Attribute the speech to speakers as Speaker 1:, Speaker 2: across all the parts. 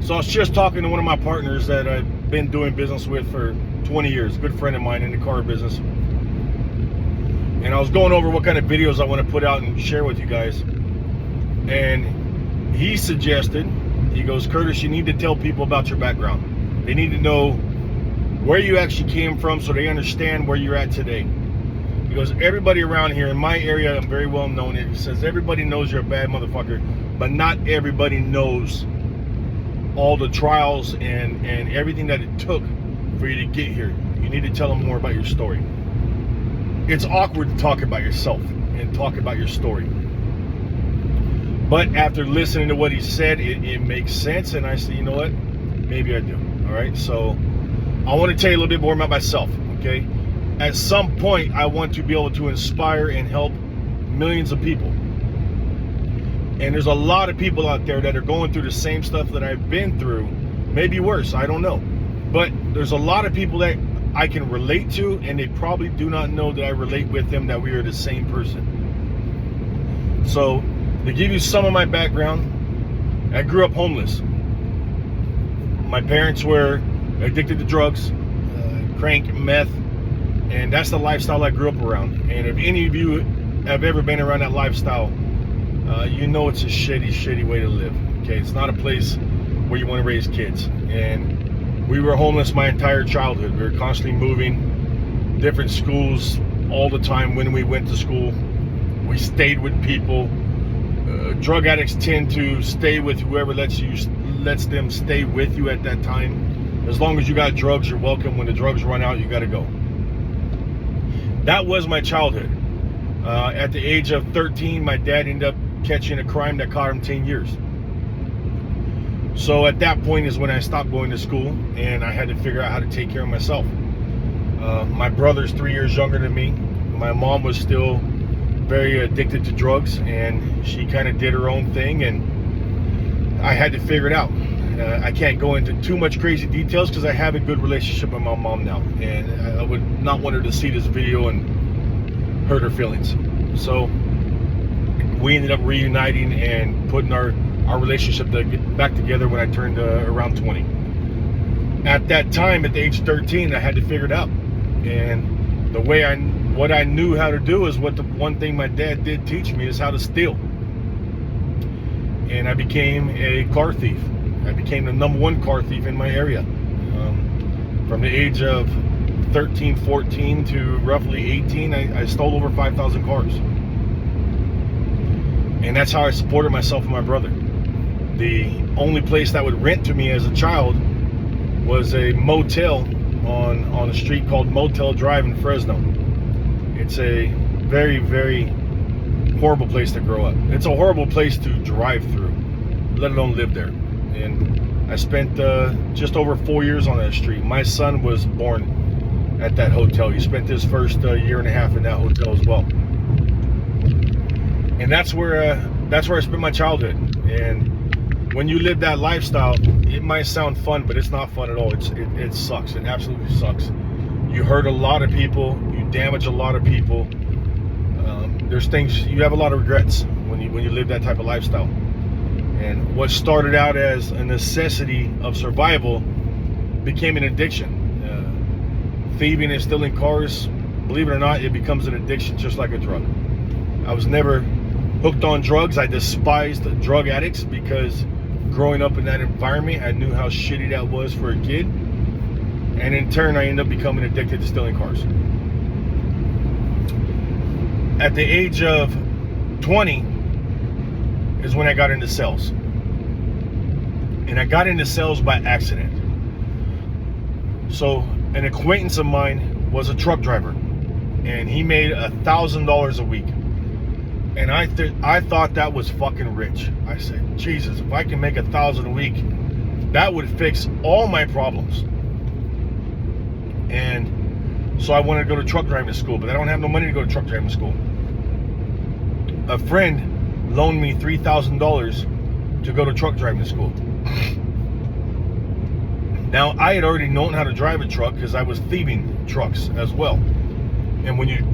Speaker 1: So I was just talking to one of my partners that I've been doing business with for 20 years, a good friend of mine in the car business. And I was going over what kind of videos I want to put out and share with you guys. And he suggested, he goes, Curtis, you need to tell people about your background. They need to know where you actually came from so they understand where you're at today. He goes, everybody around here in my area, I'm very well known. He says, everybody knows you're a bad motherfucker, but not everybody knows all the trials and everything that it took for you to get here. You need to tell them more about your story. It's awkward to talk about yourself and talk about your story. But after listening to what he said, it makes sense. And I said, you know what? Maybe I do. All right. So I want to tell you a little bit more about myself. Okay. At some point, I want to be able to inspire and help millions of people. And there's a lot of people out there that are going through the same stuff that I've been through, maybe worse, I don't know. But there's a lot of people that I can relate to, and they probably do not know that I relate with them, that we are the same person. So to give you some of my background, I grew up homeless. My parents were addicted to drugs, crank, meth, and that's the lifestyle I grew up around. And if any of you have ever been around that lifestyle, you know it's a shitty way to live. Okay, it's not a place where you want to raise kids. And we were homeless my entire childhood. We were constantly moving, different schools all the time when we went to school. We stayed with people. Drug addicts tend to stay with whoever lets them stay with you at that time. As long as you got drugs, you're welcome. When the drugs run out, you got to go. That was my childhood. At the age of 13, my dad ended up catching a crime that cost him 10 years. So at that point is when I stopped going to school, and I had to figure out how to take care of myself. My brother's 3 years younger than me. My mom was still very addicted to drugs, and she kind of did her own thing, and I had to figure it out. I can't go into too much crazy details because I have a good relationship with my mom now, and I would not want her to see this video and hurt her feelings. So we ended up reuniting and putting our relationship back together when I turned around 20. At that time, at the age of 13, I had to figure it out. And what I knew how to do is what the one thing my dad did teach me is how to steal. And I became a car thief. I became the #1 car thief in my area. From the age of 13, 14 to roughly 18, I stole over 5,000 cars. And that's how I supported myself and my brother. The only place that would rent to me as a child was a motel on a street called Motel Drive in Fresno. It's a very, very horrible place to grow up. It's a horrible place to drive through, let alone live there. And I spent just over 4 years on that street. My son was born at that hotel. He spent his first year and a half in that hotel as well. And that's where I spent my childhood. And when you live that lifestyle, it might sound fun, but it's not fun at all. It sucks. It absolutely sucks. You hurt a lot of people. You damage a lot of people. There's things, you have a lot of regrets when you live that type of lifestyle. And what started out as a necessity of survival became an addiction. Thieving and stealing cars, believe it or not, it becomes an addiction just like a drug. I was never hooked on drugs. I despised drug addicts because growing up in that environment, I knew how shitty that was for a kid. And in turn, I ended up becoming addicted to stealing cars. At the age of 20 is when I got into sales. And I got into sales by accident. So an acquaintance of mine was a truck driver, and he made $1,000 a week. And I thought that was fucking rich. I said, Jesus, if I can make $1,000 a week, that would fix all my problems. And so I wanted to go to truck driving school, but I don't have no money to go to truck driving school. A friend loaned me $3,000 to go to truck driving school. Now, I had already known how to drive a truck because I was thieving trucks as well. And when you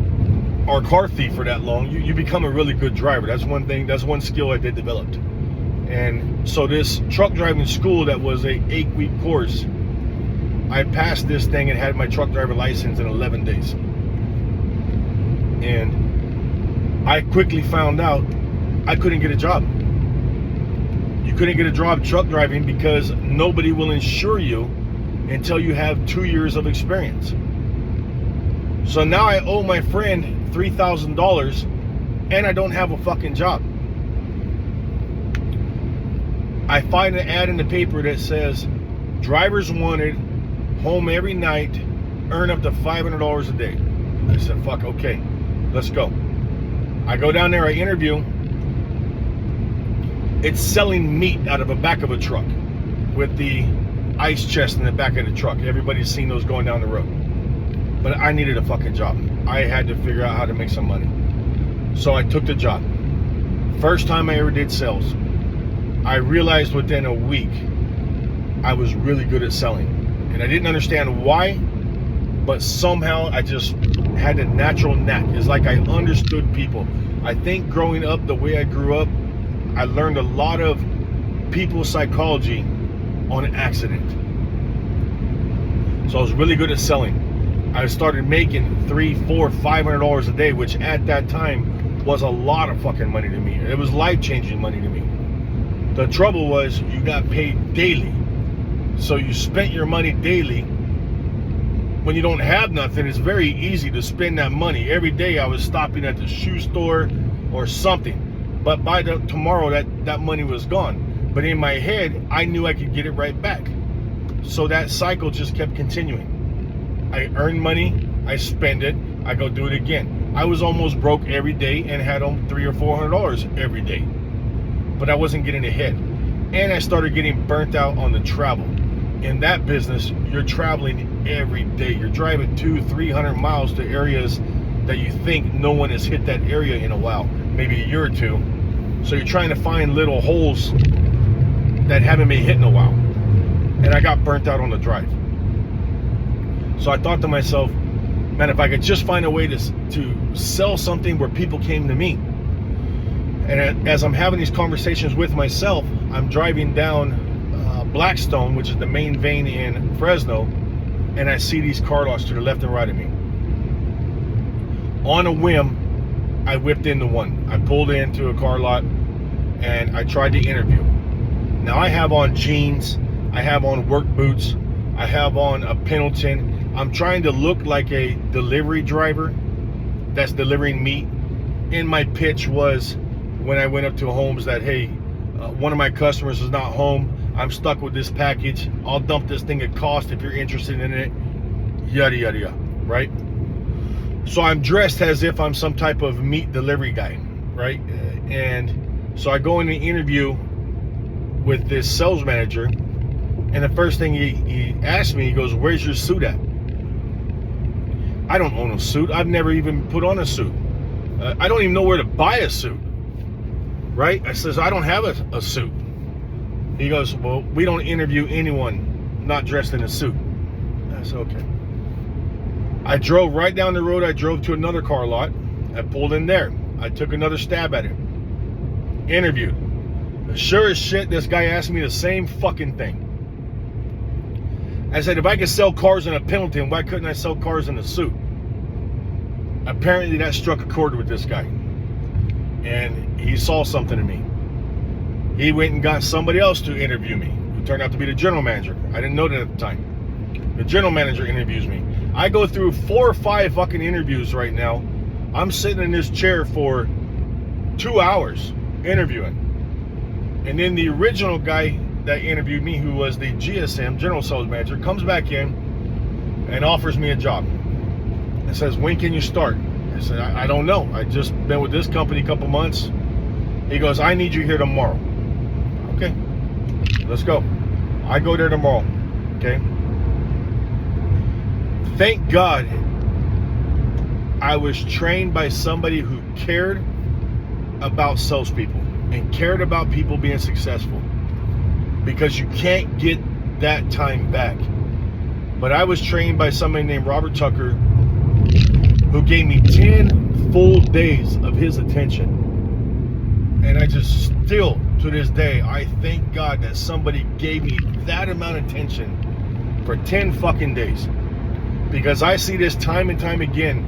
Speaker 1: are a car thief for that long, you become a really good driver. That's one thing, that's one skill I did develop. And so this truck driving school that was a 8-week course, I passed this thing and had my truck driver license in 11 days. And I quickly found out I couldn't get a job. You couldn't get a job truck driving because nobody will insure you until you have 2 years of experience. So now I owe my friend $3,000 and I don't have a fucking job. I find an ad in the paper that says drivers wanted, home every night, earn up to $500 a day. I said, fuck, okay, let's go. I go down there, I interview. It's selling meat out of the back of a truck with the ice chest in the back of the truck. Everybody's seen those going down the road. But I needed a fucking job. I had to figure out how to make some money. So I took the job. First time I ever did sales. I realized within a week I was really good at selling. And I didn't understand why, but somehow I just had a natural knack. It's like I understood people. I think growing up the way I grew up, I learned a lot of people's psychology on accident. So I was really good at selling. I started making $300, $400, $500 a day, which at that time was a lot of fucking money to me. It was life-changing money to me. The trouble was you got paid daily. So you spent your money daily. When you don't have nothing, it's very easy to spend that money. Every day I was stopping at the shoe store or something. But by tomorrow that money was gone. But in my head, I knew I could get it right back. So that cycle just kept continuing. I earn money, I spend it, I go do it again. I was almost broke every day and had $300 or $400 every day. But I wasn't getting ahead. And I started getting burnt out on the travel. In that business, you're traveling every day. You're driving 200-300 miles to areas that you think no one has hit that area in a while, maybe a year or two. So you're trying to find little holes that haven't been hit in a while. And I got burnt out on the drive. So I thought to myself, man, if I could just find a way to sell something where people came to me. And as I'm having these conversations with myself, I'm driving down Blackstone, which is the main vein in Fresno, and I see these car lots to the left and right of me. On a whim, I whipped into one. I pulled into a car lot and I tried to interview. Now I have on jeans, I have on work boots, I have on a Pendleton. I'm trying to look like a delivery driver that's delivering meat. And my pitch was, when I went up to homes, that hey, one of my customers is not home, I'm stuck with this package, I'll dump this thing at cost if you're interested in it, yada yada yada, right? So I'm dressed as if I'm some type of meat delivery guy, right? And so I go in the interview with this sales manager, and the first thing he asked me, he goes, where's your suit at? I don't own a suit. I've never even put on a suit. I don't even know where to buy a suit, right? I says, I don't have a suit. He goes, well, we don't interview anyone not dressed in a suit. I said, okay. I drove right down the road. I drove to another car lot. I pulled in there. I took another stab at it. Interviewed. Sure as shit, this guy asked me the same fucking thing. I said, if I could sell cars in a Pendleton, why couldn't I sell cars in a suit? Apparently that struck a chord with this guy. And he saw something in me. He went and got somebody else to interview me, who turned out to be the general manager. I didn't know that at the time. The general manager interviews me. I go through 4 or 5 fucking interviews right now. I'm sitting in this chair for 2 hours interviewing. And then the original guy that interviewed me, who was the GSM, general sales manager, comes back in and offers me a job. And says, when can you start? I said, I don't know. I just been with this company a couple months. He goes, I need you here tomorrow. Okay, let's go. I go there tomorrow. Okay. Thank God I was trained by somebody who cared about salespeople and cared about people being successful, because you can't get that time back. But I was trained by somebody named Robert Tucker, who gave me 10 full days of his attention. And I just still to this day, I thank God that somebody gave me that amount of attention for 10 fucking days. Because I see this time and time again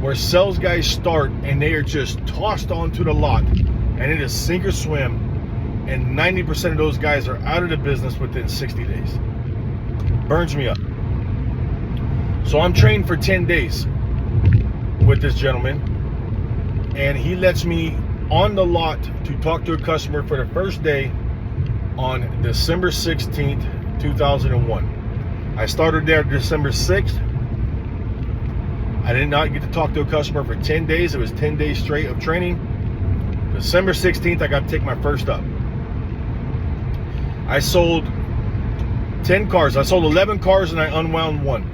Speaker 1: where sales guys start and they are just tossed onto the lot and it is sink or swim, and 90% of those guys are out of the business within 60 days. Burns me up. So I'm trained for 10 days with this gentleman, and he lets me on the lot to talk to a customer for the first day on December 16th, 2001. I started there December 6th. I did not get to talk to a customer for 10 days. It was 10 days straight of training. December 16th, I got to take my first up. I sold 10 cars. I sold 11 cars and I unwound one.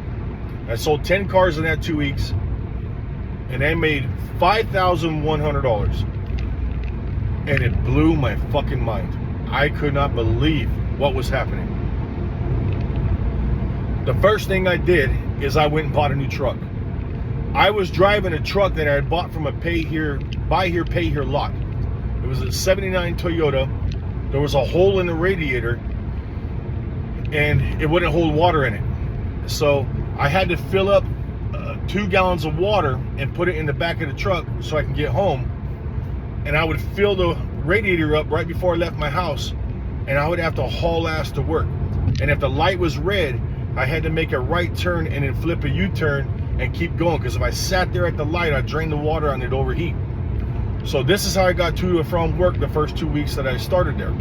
Speaker 1: I sold 10 cars in that 2 weeks, and I made $5,100. And it blew my fucking mind. I could not believe what was happening. The first thing I did is I went and bought a new truck. I was driving a truck that I had bought from a buy here, pay here lot. It was a 79 Toyota. There was a hole in the radiator and it wouldn't hold water in it. So I had to fill up 2 gallons of water and put it in the back of the truck so I can get home. And I would fill the radiator up right before I left my house, and I would have to haul ass to work. And if the light was red, I had to make a right turn and then flip a U-turn and keep going, because if I sat there at the light, I'd drain the water and it'd overheat. So this is how I got to and from work the first 2 weeks that I started there.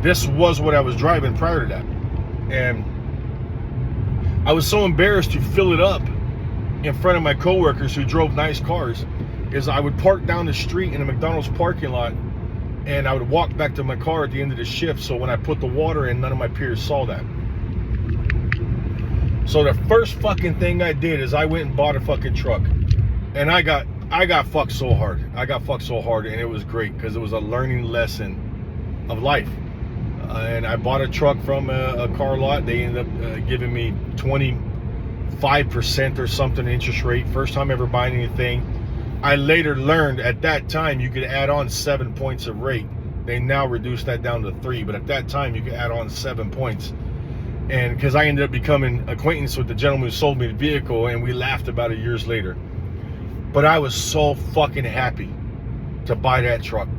Speaker 1: This was what I was driving prior to that. And I was so embarrassed to fill it up in front of my coworkers who drove nice cars, is I would park down the street in a McDonald's parking lot and I would walk back to my car at the end of the shift, so when I put the water in, none of my peers saw that. So the first fucking thing I did is I went and bought a fucking truck, and I got fucked so hard. I got fucked so hard, and it was great because it was a learning lesson of life. And I bought a truck from a car lot. They ended up giving me 25% or something interest rate. First time ever buying anything. I later learned at that time you could add on 7 points of rate. They now reduced that down to 3, but at that time you could add on 7 points. And because I ended up becoming acquaintance with the gentleman who sold me the vehicle, and we laughed about it years later. But I was so fucking happy to buy that truck.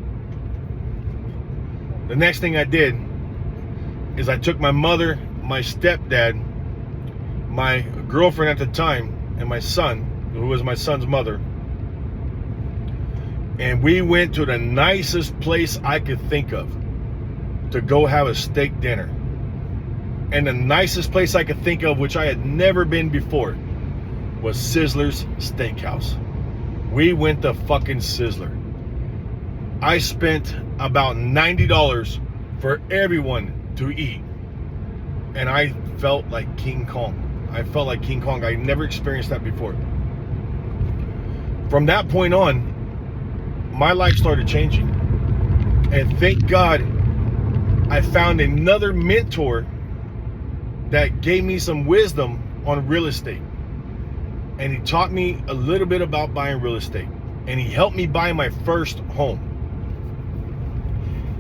Speaker 1: The next thing I did is I took my mother, my stepdad, my girlfriend at the time, and my son, who was my son's mother, and we went to the nicest place I could think of to go have a steak dinner. And the nicest place I could think of, which I had never been before, was Sizzler's Steakhouse. We went to fucking Sizzler. I spent about $90 for everyone to eat. And I felt like King Kong. I felt like King Kong. I never experienced that before. From that point on, my life started changing. And thank God I found another mentor that gave me some wisdom on real estate. And he taught me a little bit about buying real estate. And he helped me buy my first home.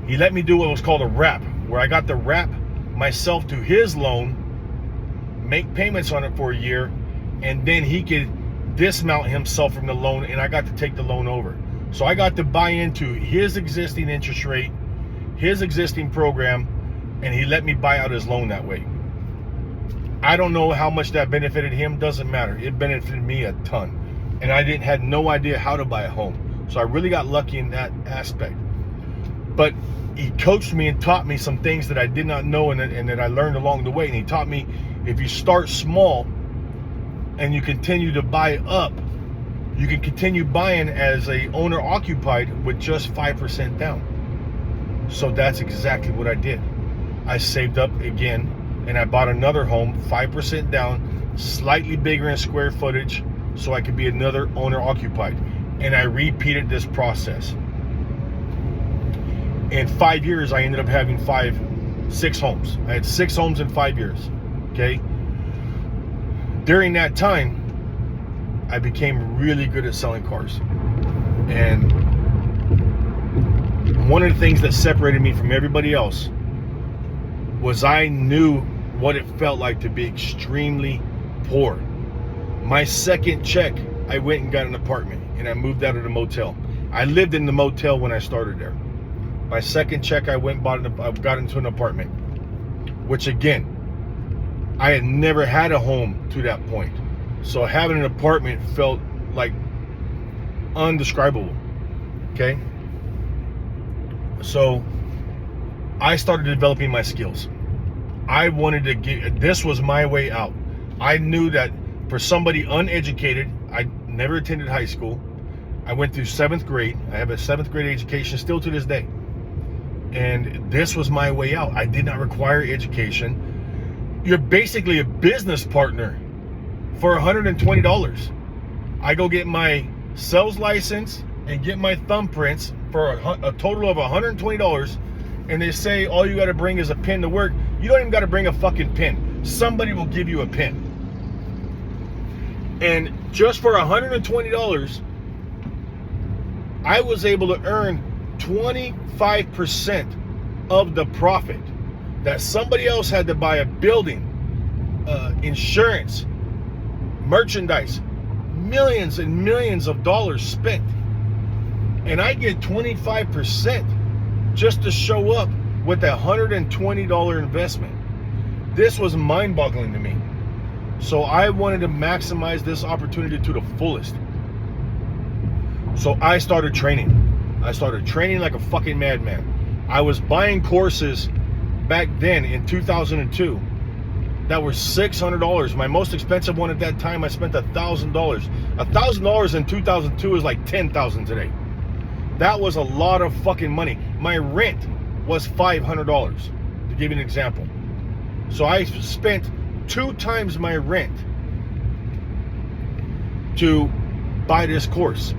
Speaker 1: He let me do what was called a wrap, where I got to wrap myself to his loan, make payments on it for a year, and then he could dismount himself from the loan, and I got to take the loan over. So I got to buy into his existing interest rate, his existing program, and he let me buy out his loan that way. I don't know how much that benefited him, doesn't matter. It benefited me a ton. And I had no idea how to buy a home. So I really got lucky in that aspect. But he coached me and taught me some things that I did not know and that I learned along the way. And he taught me, if you start small and you continue to buy up, you can continue buying as a owner occupied with just 5% down. So that's exactly what I did. I saved up again and I bought another home, 5% down, slightly bigger in square footage, so I could be another owner occupied. And I repeated this process. In 5 years, I ended up having 6 homes. I had 6 homes in 5 years. Okay. During that time, I became really good at selling cars. And one of the things that separated me from everybody else was I knew what it felt like to be extremely poor. My second check, I went and got an apartment, and I moved out of the motel. I lived in the motel when I started there. My second check, I went and got into an apartment, which again, I had never had a home to that point. So having an apartment felt like undescribable. Okay? So I started developing my skills. I wanted to get, this was my way out. I knew that for somebody uneducated, I never attended high school. I went through 7th grade. I have a 7th grade education still to this day. And this was my way out. I did not require education. You're basically a business partner for $120. I go get my sales license and get my thumbprints for a total of $120, and they say all you got to bring is a pen to work. You don't even got to bring a fucking pen. Somebody will give you a pen. And just for $120, I was able to earn 25% of the profit that somebody else had to buy a building, insurance, merchandise, millions and millions of dollars spent. And I get 25% just to show up with a $120 investment. This was mind-boggling to me. So I wanted to maximize this opportunity to the fullest. So I started training. I started training like a fucking madman. I was buying courses back then in 2002 that were $600. My most expensive one at that time, I spent $1,000. $1,000 in 2002 is like $10,000 today. That was a lot of fucking money. My rent was $500, to give you an example. So I spent 2 times my rent to buy this course.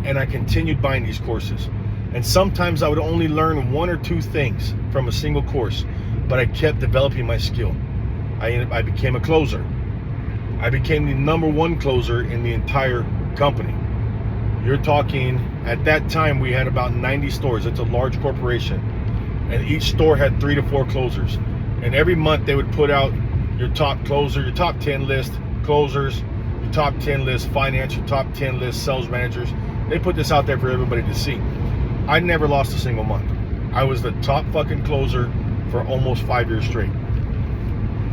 Speaker 1: And I continued buying these courses. And sometimes I would only learn 1 or 2 things from a single course, but I kept developing my skill. I became a closer. I became the #1 closer in the entire company. You're talking, at that time we had about 90 stores. It's a large corporation. And each store had 3 to 4 closers. And every month they would put out your top closer, your top 10 list closers, your top 10 list finance, your top 10 list sales managers. They put this out there for everybody to see. I never lost a single month. I was the top fucking closer for almost 5 years straight.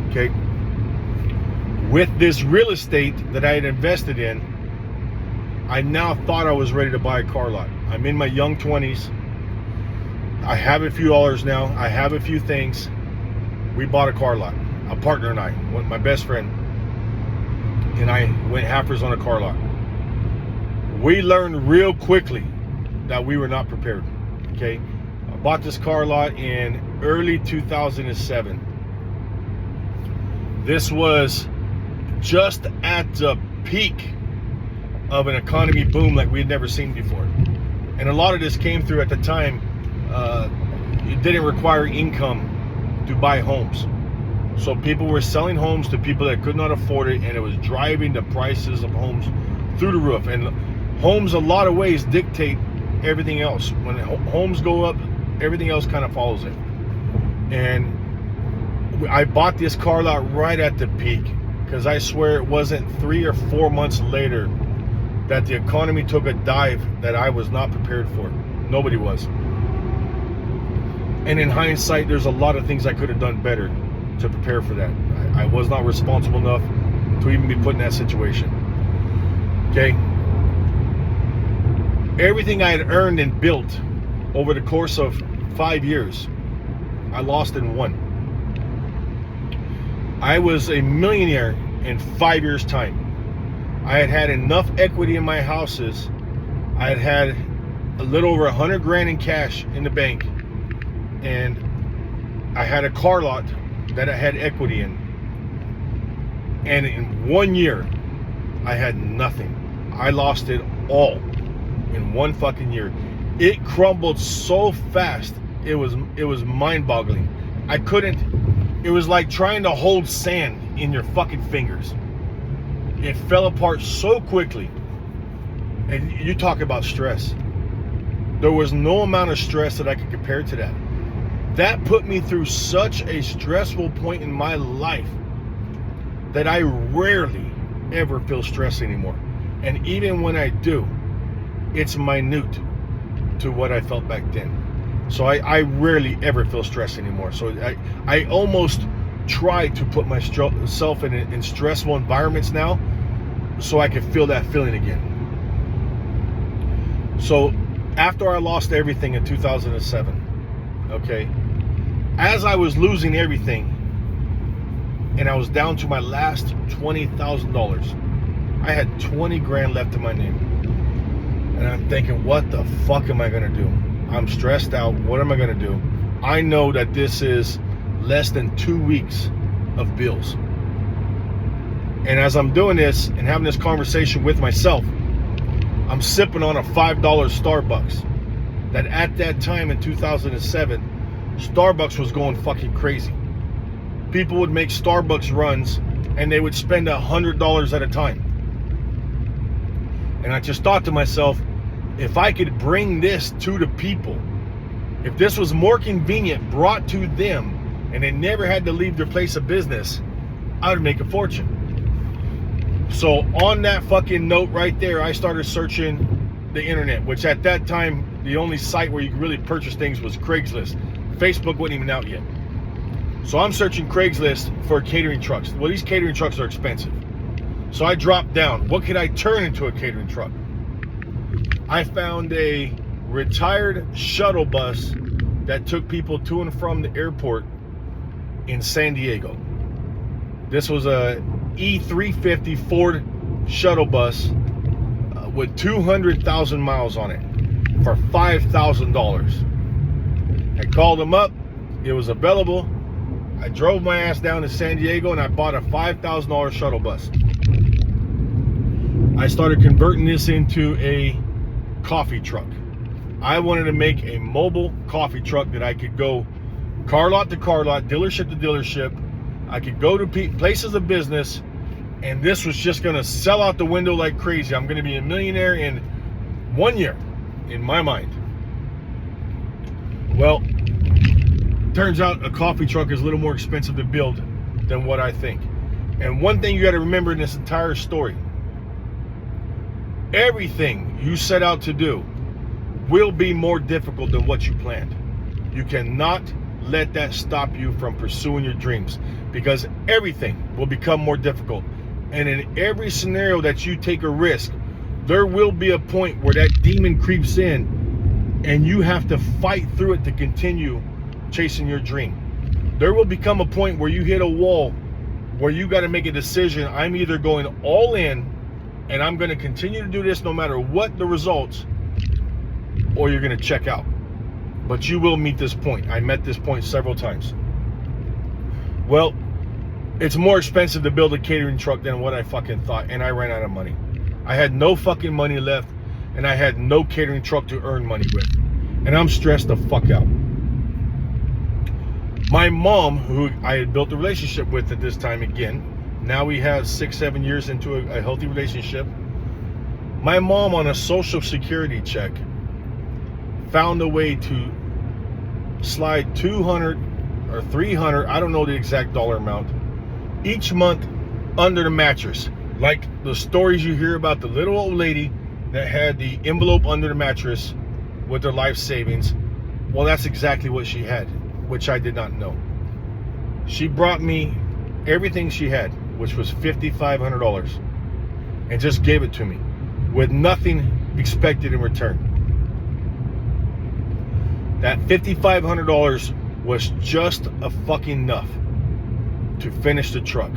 Speaker 1: Okay? With this real estate that I had invested in, I now thought I was ready to buy a car lot. I'm in my young 20s. I have a few dollars now. I have a few things. We bought a car lot. A partner and I, my best friend, and I went halfers on a car lot. We learned real quickly that we were not prepared. Okay? I bought this car lot in early 2007. This was just at the peak of an economy boom like we had never seen before. And a lot of this came through at the time. It didn't require income to buy homes. So people were selling homes to people that could not afford it, and it was driving the prices of homes through the roof. And homes, a lot of ways, dictate everything else. When homes go up, everything else kind of follows it. And I bought this car lot right at the peak, because I swear it wasn't 3 or 4 months later that the economy took a dive that I was not prepared for. Nobody was. And in hindsight, there's a lot of things I could have done better to prepare for that. I was not responsible enough to even be put in that situation. Okay? Everything I had earned and built over the course of 5 years, I lost in 1. I was a millionaire in 5 years' time. I had had enough equity in my houses. I had had a little over 100 grand in cash in the bank. And I had a car lot that I had equity in. And in 1 year, I had nothing. I lost it all in 1 fucking year. It crumbled so fast. It was mind-boggling. I couldn't. It was like trying to hold sand in your fucking fingers. It fell apart so quickly. And you talk about stress. There was no amount of stress that I could compare to that. That put me through such a stressful point in my life that I rarely ever feel stress anymore. And even when I do, it's minute to what I felt back then. So I rarely ever feel stress anymore. So I almost try to put myself in stressful environments now so I can feel that feeling again. So after I lost everything in 2007, okay, as I was losing everything and I was down to my last $20,000, I had 20 grand left in my name. And I'm thinking, what the fuck am I gonna do? I'm stressed out. What am I gonna do? I know that this is less than 2 weeks of bills. And as I'm doing this and having this conversation with myself, I'm sipping on a $5 Starbucks. That at that time in 2007, Starbucks was going fucking crazy. People would make Starbucks runs and they would spend $100 at a time. And I just thought to myself, if I could bring this to the people, if this was more convenient brought to them and they never had to leave their place of business, I would make a fortune. So on that fucking note right there, I started searching the internet, which at that time, the only site where you could really purchase things was Craigslist. Facebook wasn't even out yet. So I'm searching Craigslist for catering trucks. Well, these catering trucks are expensive. So I dropped down. What could I turn into a catering truck? I found a retired shuttle bus that took people to and from the airport in San Diego. This was a E350 Ford shuttle bus with 200,000 miles on it for $5,000. I called them up. It was available. I drove my ass down to San Diego and I bought a $5,000 shuttle bus. I started converting this into a coffee truck. I wanted to make a mobile coffee truck that I could go car lot to car lot, dealership to dealership. I could go to places of business, and this was just going to sell out the window like crazy. I'm going to be a millionaire in 1 year, in my mind. Well, turns out a coffee truck is a little more expensive to build than what I think. And one thing you got to remember in this entire story, everything you set out to do will be more difficult than what you planned. You cannot let that stop you from pursuing your dreams, because everything will become more difficult. And in every scenario that you take a risk, there will be a point where that demon creeps in and you have to fight through it to continue chasing your dream. There will become a point where you hit a wall where you got to make a decision. I'm either going all in and I'm going to continue to do this no matter what the results, or you're going to check out. But you will meet this point. I met this point several times. Well, it's more expensive to build a catering truck than what I fucking thought, and I ran out of money. I had no fucking money left, and I had no catering truck to earn money with. And I'm stressed the fuck out. My mom, who I had built a relationship with at this time again, now we have 6-7 years into a healthy relationship. My mom, on a social security check, found a way to slide $200 or $300, I don't know the exact dollar amount, each month under the mattress. Like the stories you hear about the little old lady that had the envelope under the mattress with her life savings. Well, that's exactly what she had, which I did not know. She brought me everything she had, which was $5,500, and just gave it to me with nothing expected in return. That $5,500 was just a fucking enough to finish the truck.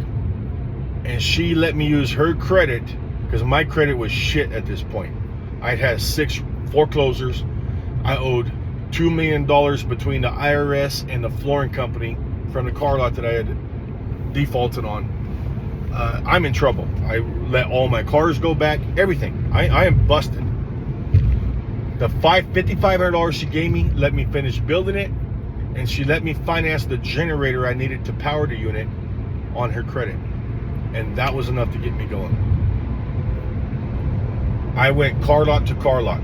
Speaker 1: And she let me use her credit, because my credit was shit at this point. I'd had 6 foreclosures. I owed $2 million between the IRS and the flooring company from the car lot that I had defaulted on. I'm in trouble. I let all my cars go back, everything. I am busted. The $5,500 she gave me let me finish building it, and she let me finance the generator I needed to power the unit on her credit. And that was enough to get me going. I went car lot to car lot.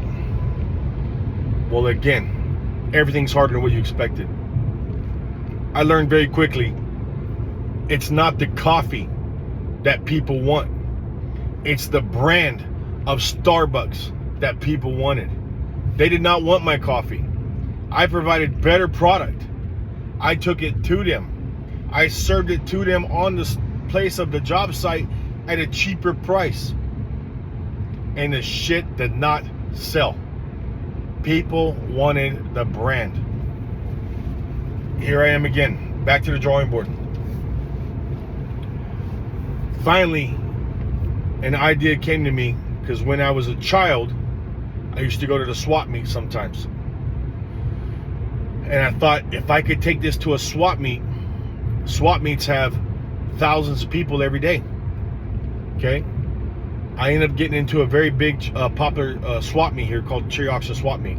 Speaker 1: Well, again, everything's harder than what you expected. I learned very quickly, it's not the coffee that people want. It's the brand of Starbucks that people wanted. They did not want my coffee. I provided better product. I took it to them. I served it to them on the place of the job site at a cheaper price. And the shit did not sell. People wanted the brand. Here I am again, back to the drawing board. Finally, an idea came to me, because when I was a child, I used to go to the swap meet sometimes. And I thought, if I could take this to a swap meet, swap meets have thousands of people every day. Okay? I ended up getting into a very big, popular swap meet here called Cherry Auction Swap Meet,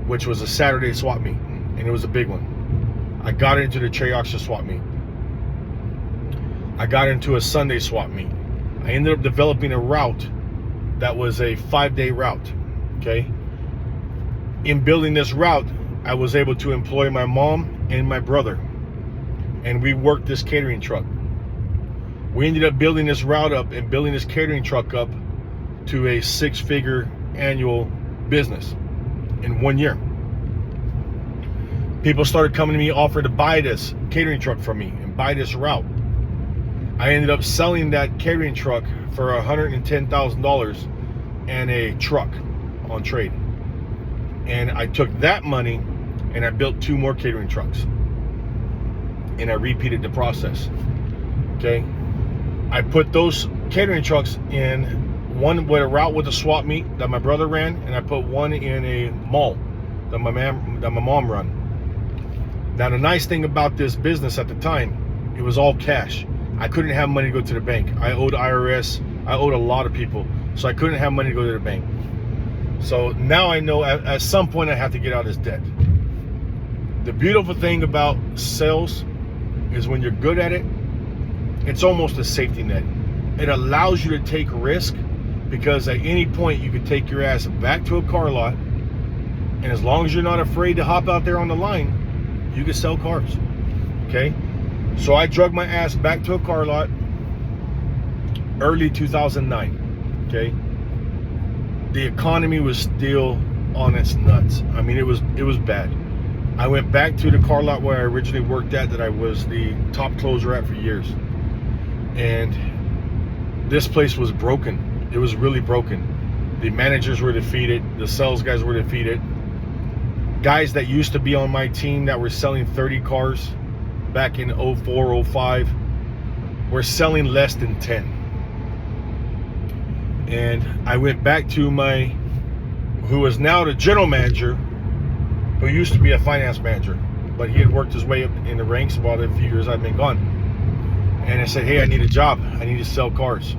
Speaker 1: which was a Saturday swap meet, and it was a big one. I got into the Cherry Auction Swap Meet. I got into a Sunday swap meet. I ended up developing a route that was a 5-day route. Okay? In building this route, I was able to employ my mom and my brother, and we worked this catering truck. We ended up building this route up and building this catering truck up to a 6-figure annual business in 1 year. People started coming to me, offered to buy this catering truck from me and buy this route. I ended up selling that catering truck for $110,000 and a truck on trade. And I took that money and I built 2 more catering trucks. And I repeated the process. Okay? I put those catering trucks in, one with a route with a swap meet that my brother ran, and I put one in a mall that my mom run. Now, the nice thing about this business at the time, it was all cash. I couldn't have money to go to the bank. I owed IRS. I owed a lot of people, so I couldn't have money to go to the bank. So now I know at some point I have to get out of this debt. The beautiful thing about sales is when you're good at it, it's almost a safety net. It allows you to take risk, because at any point you could take your ass back to a car lot, and as long as you're not afraid to hop out there on the line, you can sell cars. Okay? So I drug my ass back to a car lot early 2009. Okay? The economy was still on its nuts. I mean, it was bad. I went back to the car lot where I originally worked at, that I was the top closer at for years. And this place was broken. It was really broken. The managers were defeated. The sales guys were defeated. Guys that used to be on my team that were selling 30 cars back in 04, 05 were selling less than 10. And I went back to who was now the general manager, who used to be a finance manager, but he had worked his way up in the ranks about the few years I've been gone. And I said, hey, I need a job. I need to sell cars.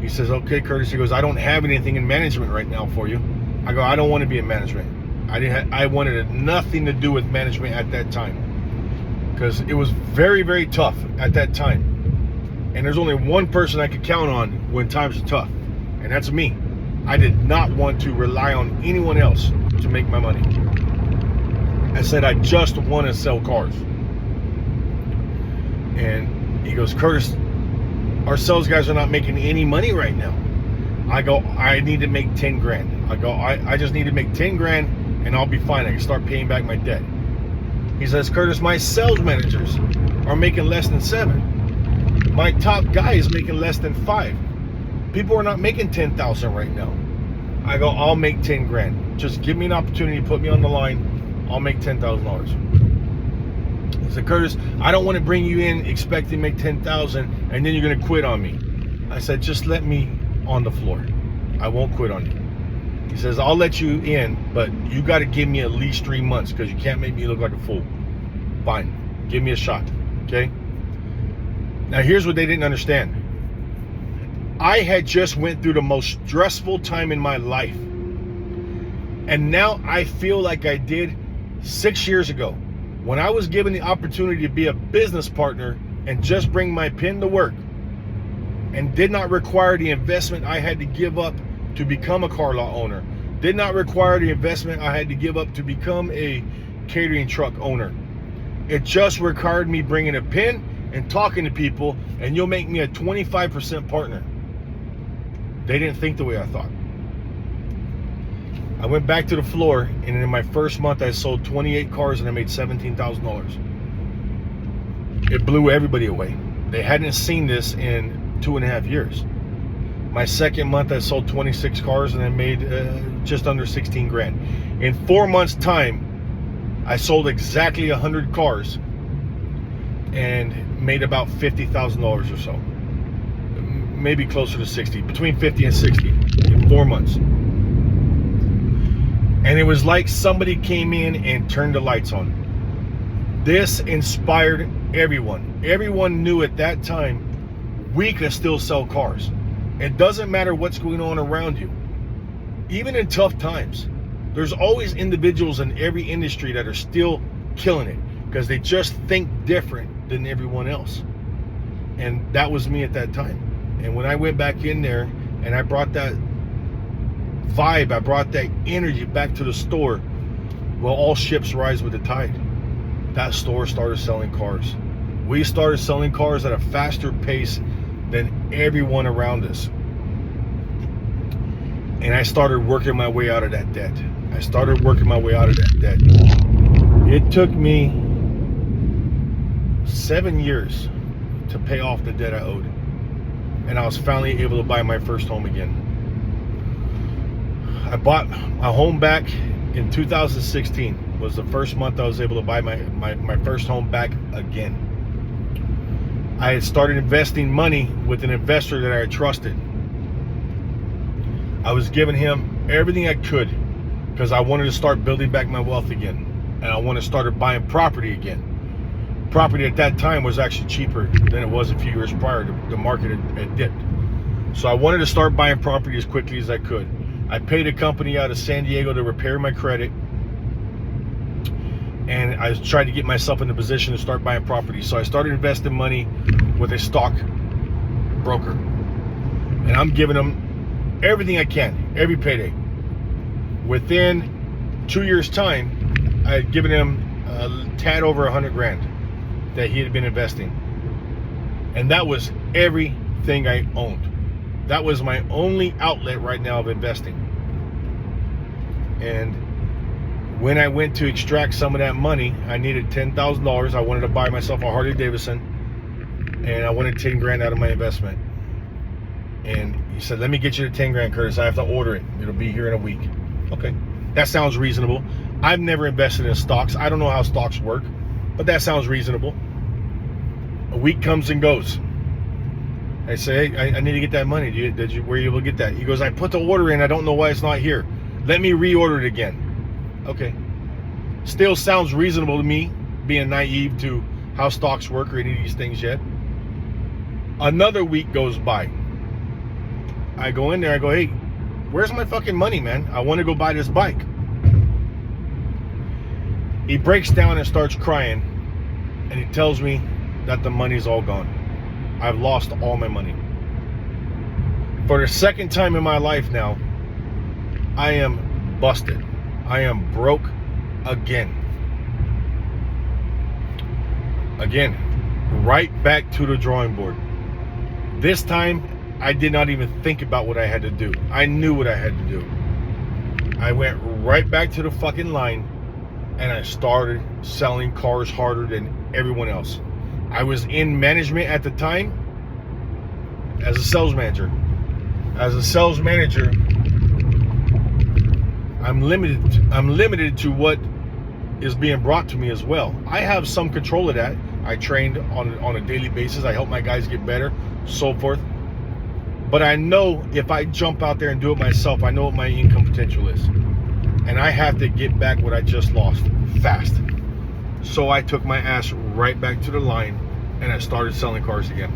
Speaker 1: He says, okay, Curtis. He goes, I don't have anything in management right now for you. I go, I don't want to be in management. I wanted nothing to do with management at that time, because it was very, very tough at that time. And there's only one person I could count on when times are tough, and that's me. I did not want to rely on anyone else to make my money. I said, I just want to sell cars. And he goes, Curtis, our sales guys are not making any money right now. I go, I need to make 10 grand. I go, I just need to make 10 grand and I'll be fine. I can start paying back my debt. He says, Curtis, my sales managers are making less than 7. My top guy is making less than 5. People are not making 10,000 right now. I go, I'll make 10 grand. Just give me an opportunity to put me on the line. I'll make $10,000. He said, Curtis, I don't want to bring you in expecting to make 10,000 and then you're going to quit on me. I said, just let me on the floor. I won't quit on you. He says, I'll let you in, but you got to give me at least 3 months, because you can't make me look like a fool. Fine. Give me a shot. Okay? Now, here's what they didn't understand. I had just went through the most stressful time in my life. And now I feel like I did 6 years ago, when I was given the opportunity to be a business partner and just bring my pen to work, and did not require the investment I had to give up to become a car lot owner, Did not require the investment I had to give up to become a catering truck owner. It just required me bringing a pen and talking to people, and you'll make me a 25% partner. They didn't think the way I thought. I went back to the floor, and in my first month, I sold 28 cars and I made $17,000. It blew everybody away. They hadn't seen this in 2.5 years. My second month, I sold 26 cars and I made just under 16 grand. In 4 months' time, I sold exactly 100 cars and made about $50,000 or so. Maybe closer to 60, between 50 and 60 in 4 months. And it was like somebody came in and turned the lights on. This inspired everyone. Everyone knew at that time we could still sell cars. It doesn't matter what's going on around you. Even in tough times, there's always individuals in every industry that are still killing it because they just think different than everyone else. And that was me at that time. And when I went back in there and I brought that vibe, I brought that energy back to the store, well, all ships rise with the tide. That store started selling cars. We started selling cars at a faster pace than everyone around us. And I started working my way out of that debt. It took me 7 years to pay off the debt I owed. And I was finally able to buy my first home again. I bought my home back in 2016. Was the first month I was able to buy my first home back again. I had started investing money with an investor that I trusted. I was giving him everything I could because I wanted to start building back my wealth again. And I wanted to start buying property again. Property at that time was actually cheaper than it was a few years prior. The market had dipped. So I wanted to start buying property as quickly as I could. I paid a company out of San Diego to repair my credit. And I tried to get myself in a position to start buying property. So I started investing money with a stock broker. And I'm giving them everything I can, every payday. Within 2 years' time, I had given him a tad over 100 grand that he had been investing. And that was everything I owned. That was my only outlet right now of investing. And when I went to extract some of that money, I needed $10,000. I wanted to buy myself a Harley Davidson, and I wanted 10 grand out of my investment. And he said, let me get you the 10 grand, Curtis. I have to order it. It'll be here in a week. Okay, that sounds reasonable. I've never invested in stocks. I don't know how stocks work, but that sounds reasonable. A week comes and goes. I say, hey, I need to get that money. Were you able to get that? He goes, I put the order in. I don't know why it's not here. Let me reorder it again. Okay. Still sounds reasonable to me, being naive to how stocks work or any of these things yet. Another week goes by. I go in there, I go, hey, where's my fucking money, man? I want to go buy this bike. He breaks down and starts crying, and he tells me that the money's all gone. I've lost all my money. For the second time in my life now, I am busted. I am broke again. Again, right back to the drawing board. This time, I did not even think about what I had to do. I knew what I had to do. I went right back to the fucking line, and I started selling cars harder than everyone else. I was in management at the time as a sales manager. As a sales manager, I'm limited to what is being brought to me as well. I have some control of that. I trained on a daily basis. I help my guys get better, so forth. But I know if I jump out there and do it myself, I know what my income potential is. And I have to get back what I just lost fast. So I took my ass right back to the line and I started selling cars again.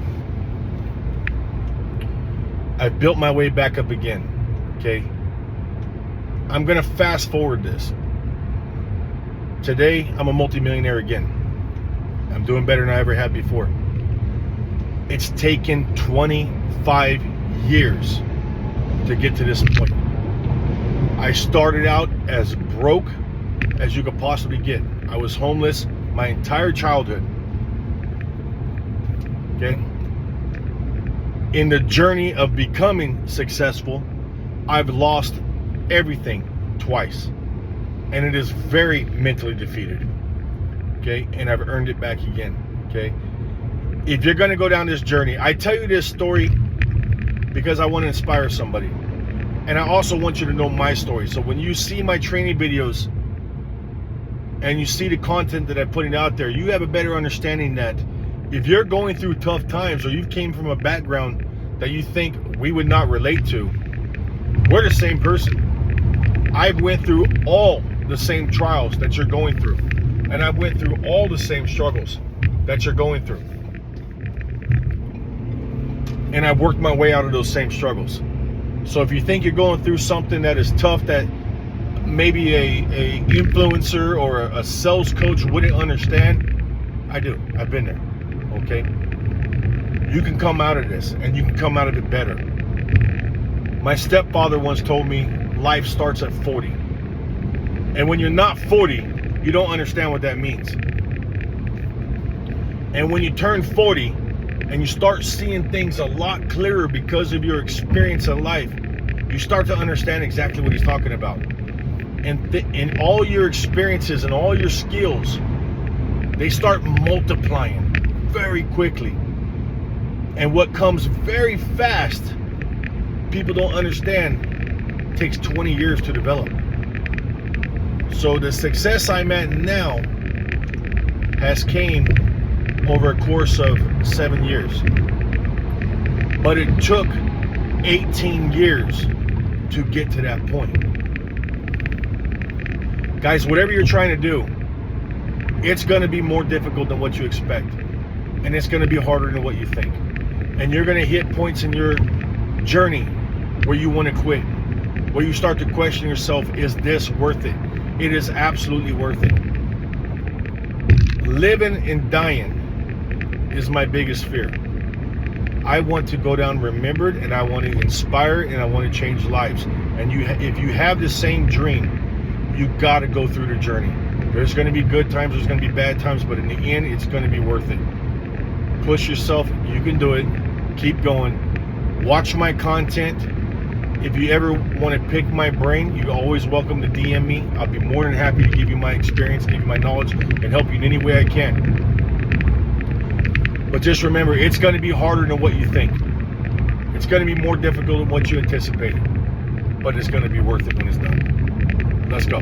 Speaker 1: I built my way back up again, okay? I'm gonna fast forward this. Today, I'm a multimillionaire again. I'm doing better than I ever had before. It's taken 25 years to get to this point. I started out as broke as you could possibly get. I was homeless my entire childhood. Okay? In the journey of becoming successful, I've lost everything twice. And it is very mentally defeated. Okay? And I've earned it back again. Okay? If you're going to go down this journey, I tell you this story because I want to inspire somebody. And I also want you to know my story. So when you see my training videos and you see the content that I'm putting out there, you have a better understanding that if you're going through tough times or you came from a background that you think we would not relate to, we're the same person. I went through all the same trials that you're going through. And I went through all the same struggles that you're going through. And I worked my way out of those same struggles. So if you think you're going through something that is tough that maybe a influencer or a sales coach wouldn't understand, I do. I've been there. Okay? You can come out of this and you can come out of it better. My stepfather once told me life starts at 40. And when you're not 40, you don't understand what that means. And when you turn 40, and you start seeing things a lot clearer because of your experience in life, you start to understand exactly what he's talking about. And all your experiences and all your skills, they start multiplying very quickly. And what comes very fast, people don't understand, takes 20 years to develop. So the success I'm at now has came over a course of 7 years. But it took 18 years to get to that point. Guys, whatever you're trying to do, it's going to be more difficult than what you expect. And it's going to be harder than what you think. And you're going to hit points in your journey where you want to quit. Where you start to question yourself, is this worth it? It is absolutely worth it. Living and dying is my biggest fear. I want to go down remembered, and I want to inspire, and I want to change lives. And if you have the same dream, you got to go through the journey. There's going to be good times, there's going to be bad times, but in the end, it's going to be worth it. Push yourself. You can do it. Keep going. Watch my content. If you ever want to pick my brain, you're always welcome to DM me. I'll be more than happy to give you my experience, give you my knowledge, and help you in any way I can. But just remember, it's going to be harder than what you think. It's going to be more difficult than what you anticipated. But it's going to be worth it when it's done. Let's go.